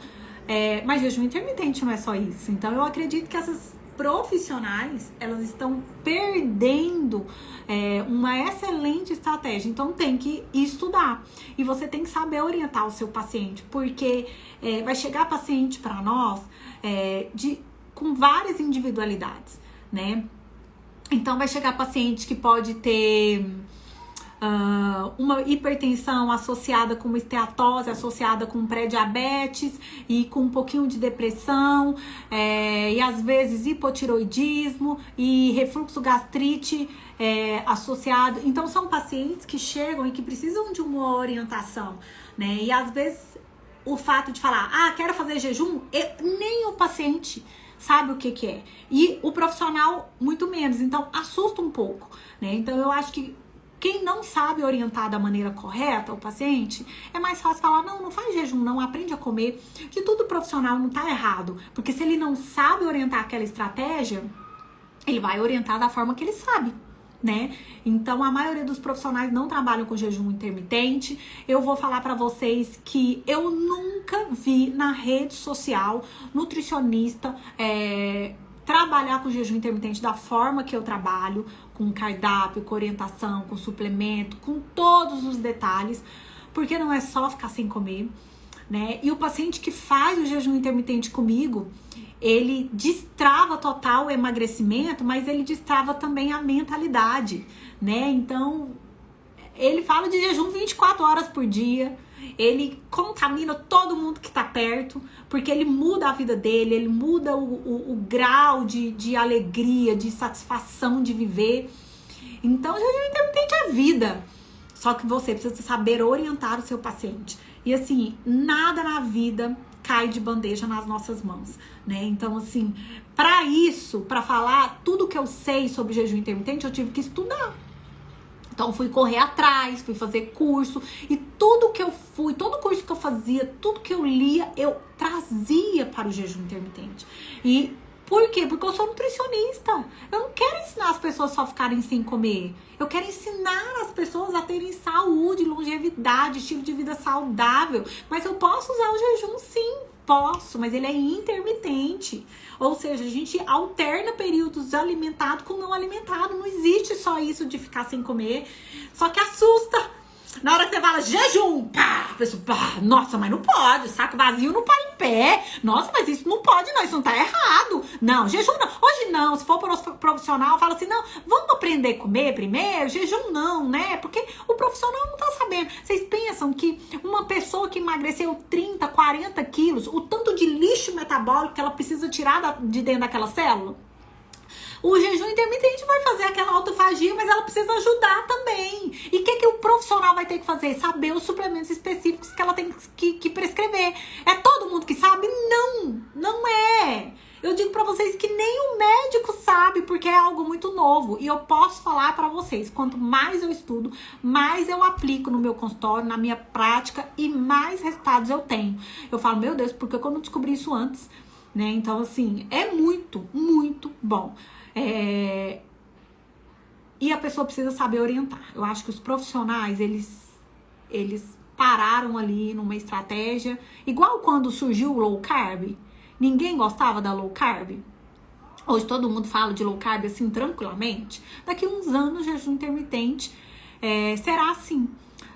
mas jejum intermitente não é só isso. Então, eu acredito que essas profissionais, elas estão perdendo uma excelente estratégia. Então, tem que estudar. E você tem que saber orientar o seu paciente, porque vai chegar paciente para nós com várias individualidades, né? Então, vai chegar paciente que pode ter uma hipertensão associada com uma esteatose, associada com pré-diabetes e com um pouquinho de depressão, e às vezes hipotiroidismo e refluxo gastrite associado. Então são pacientes que chegam e que precisam de uma orientação, né? E às vezes o fato de falar, quero fazer jejum, nem o paciente sabe o que é. E o profissional muito menos, então assusta um pouco, né? Então eu acho que quem não sabe orientar da maneira correta o paciente, é mais fácil falar, não faz jejum, não, aprende a comer. De tudo profissional não tá errado, porque se ele não sabe orientar aquela estratégia, ele vai orientar da forma que ele sabe, né? Então, a maioria dos profissionais não trabalham com jejum intermitente. Eu vou falar pra vocês que eu nunca vi na rede social nutricionista trabalhar com jejum intermitente da forma que eu trabalho, com cardápio, com orientação, com suplemento, com todos os detalhes, porque não é só ficar sem comer, né? E o paciente que faz o jejum intermitente comigo, ele destrava total o emagrecimento, mas ele destrava também a mentalidade, né? Então, ele fala de jejum 24 horas por dia, ele contamina todo mundo que tá perto, porque ele muda a vida dele, ele muda o grau de alegria, de satisfação de viver. Então, o jejum intermitente é vida. Só que você precisa saber orientar o seu paciente. E assim, nada na vida cai de bandeja nas nossas mãos, né? Então, assim, para isso, para falar tudo que eu sei sobre jejum intermitente, eu tive que estudar. Então, fui correr atrás, fui fazer curso, e tudo que eu fui, todo curso que eu fazia, tudo que eu lia, eu trazia para o jejum intermitente. E por quê? Porque eu sou nutricionista. Eu não quero ensinar as pessoas só a ficarem sem comer. Eu quero ensinar as pessoas a terem saúde, longevidade, estilo de vida saudável. Mas eu posso usar o jejum, sim. Posso, mas ele é intermitente. Ou seja, a gente alterna períodos alimentado com não alimentado. Não existe só isso de ficar sem comer. Só que assusta. Na hora que você fala jejum, pá, a pessoa, pá, nossa, mas não pode, saco vazio não para em pé. Nossa, mas isso não pode não, isso não tá errado. Não, jejum não. Hoje não, se for profissional, fala assim, não, vamos aprender a comer primeiro? Jejum não, né? Porque o profissional não tá sabendo. Vocês pensam que uma pessoa que emagreceu 30, 40 quilos, o tanto de lixo metabólico que ela precisa tirar de dentro daquela célula? O jejum intermitente vai fazer aquela autofagia, mas ela precisa ajudar também. E o que o profissional vai ter que fazer? Saber os suplementos específicos que ela tem que prescrever. É todo mundo que sabe? Não, não é. Eu digo pra vocês que nem o médico sabe, porque é algo muito novo. E eu posso falar pra vocês, quanto mais eu estudo, mais eu aplico no meu consultório, na minha prática, e mais resultados eu tenho. Eu falo, meu Deus, por que eu não descobri isso antes? Né? Então, assim, é muito, muito bom. E a pessoa precisa saber orientar. Eu acho que os profissionais, eles pararam ali numa estratégia. Igual quando surgiu o low carb. Ninguém gostava da low carb. Hoje todo mundo fala de low carb assim, tranquilamente. Daqui a uns anos, jejum intermitente será assim.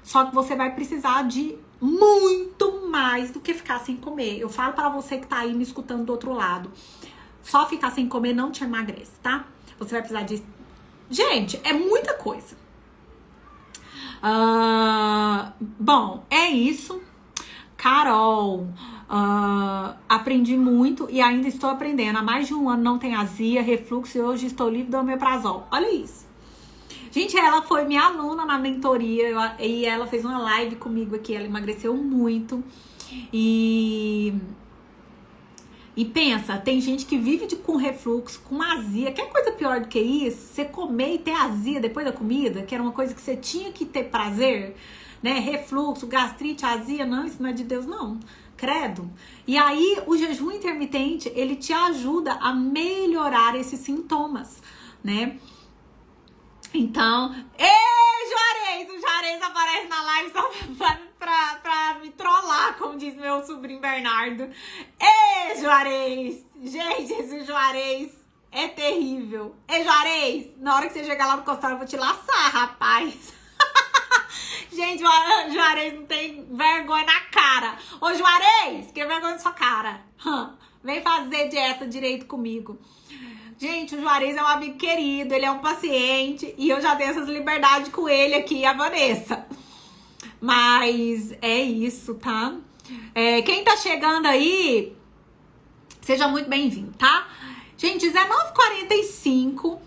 Só que você vai precisar de muito mais do que ficar sem comer. Eu falo para você que tá aí me escutando do outro lado. Só ficar sem comer não te emagrece, tá? Você vai precisar de... Gente, é muita coisa. Bom, é isso. Carol, aprendi muito e ainda estou aprendendo. Há mais de um ano não tenho azia, refluxo e hoje estou livre do omeprazol. Olha isso. Gente, ela foi minha aluna na mentoria e ela fez uma live comigo aqui. Ela emagreceu muito e pensa, tem gente que vive com refluxo, com azia. Quer coisa pior do que isso? Você comer e ter azia depois da comida, que era uma coisa que você tinha que ter prazer, né? Refluxo, gastrite, azia, não, isso não é de Deus, não. Credo. E aí, o jejum intermitente, ele te ajuda a melhorar esses sintomas, né? Então, Juarez! O Juarez aparece na live só pra me trollar, como diz meu sobrinho Bernardo. Juarez! Gente, esse Juarez é terrível. Juarez! Na hora que você chegar lá no consultório, eu vou te laçar, rapaz. Gente, o Juarez não tem vergonha na cara. Ô, Juarez, que vergonha na sua cara. Vem fazer dieta direito comigo. Gente, o Juarez é um amigo querido, ele é um paciente e eu já dei essas liberdades com ele aqui, a Vanessa. Mas é isso, tá? Quem tá chegando aí, seja muito bem-vindo, tá? Gente, 19h45,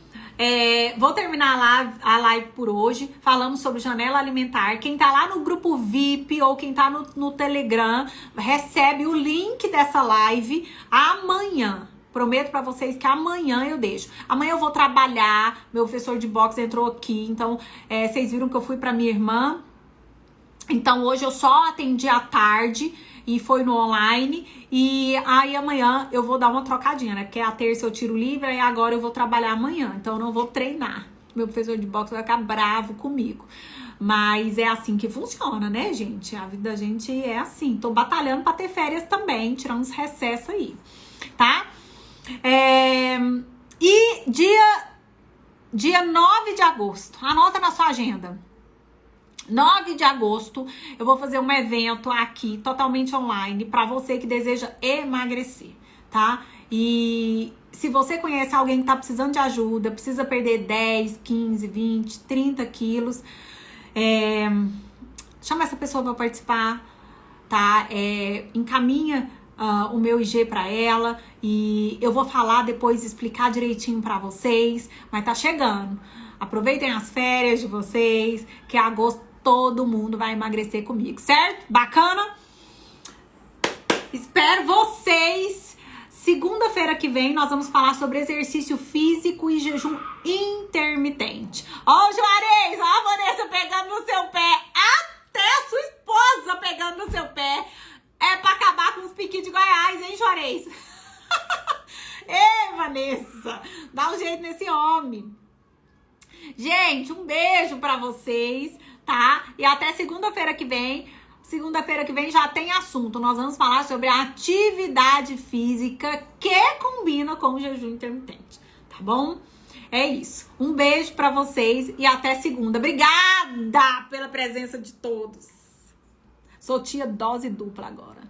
vou terminar a live por hoje. Falamos sobre janela alimentar. Quem tá lá no grupo VIP ou quem tá no Telegram, recebe o link dessa live amanhã. Prometo pra vocês que amanhã eu deixo. Amanhã eu vou trabalhar. Meu professor de boxe entrou aqui. Então, vocês viram que eu fui pra minha irmã. Então, hoje eu só atendi à tarde e foi no online. E aí, amanhã eu vou dar uma trocadinha, né? Porque a terça eu tiro livre e agora eu vou trabalhar amanhã. Então, eu não vou treinar. Meu professor de boxe vai ficar bravo comigo. Mas é assim que funciona, né, gente? A vida da gente é assim. Tô batalhando pra ter férias também. Tirar uns recessos aí, tá? E dia 9 de agosto, anota na sua agenda. 9 de agosto, eu vou fazer um evento aqui, totalmente online, pra você que deseja emagrecer, tá? E se você conhece alguém que tá precisando de ajuda, precisa perder 10, 15, 20, 30 quilos, chama essa pessoa para participar, tá? Encaminha o meu IG para ela e eu vou falar depois, explicar direitinho para vocês, mas tá chegando. Aproveitem as férias de vocês, que em agosto todo mundo vai emagrecer comigo, certo? Bacana? Espero vocês. Segunda-feira que vem nós vamos falar sobre exercício físico e jejum intermitente. Ó, Juarez, ó a Vanessa pegando no seu pé, até a sua esposa pegando no seu pé. É pra acabar com os piquinhos de Goiás, hein, Juarez? Ei, Vanessa, dá um jeito nesse homem. Gente, um beijo pra vocês, tá? E até segunda-feira que vem. Segunda-feira que vem já tem assunto. Nós vamos falar sobre a atividade física que combina com o jejum intermitente, tá bom? É isso. Um beijo pra vocês e até segunda. Obrigada pela presença de todos. Sou tia dose dupla agora.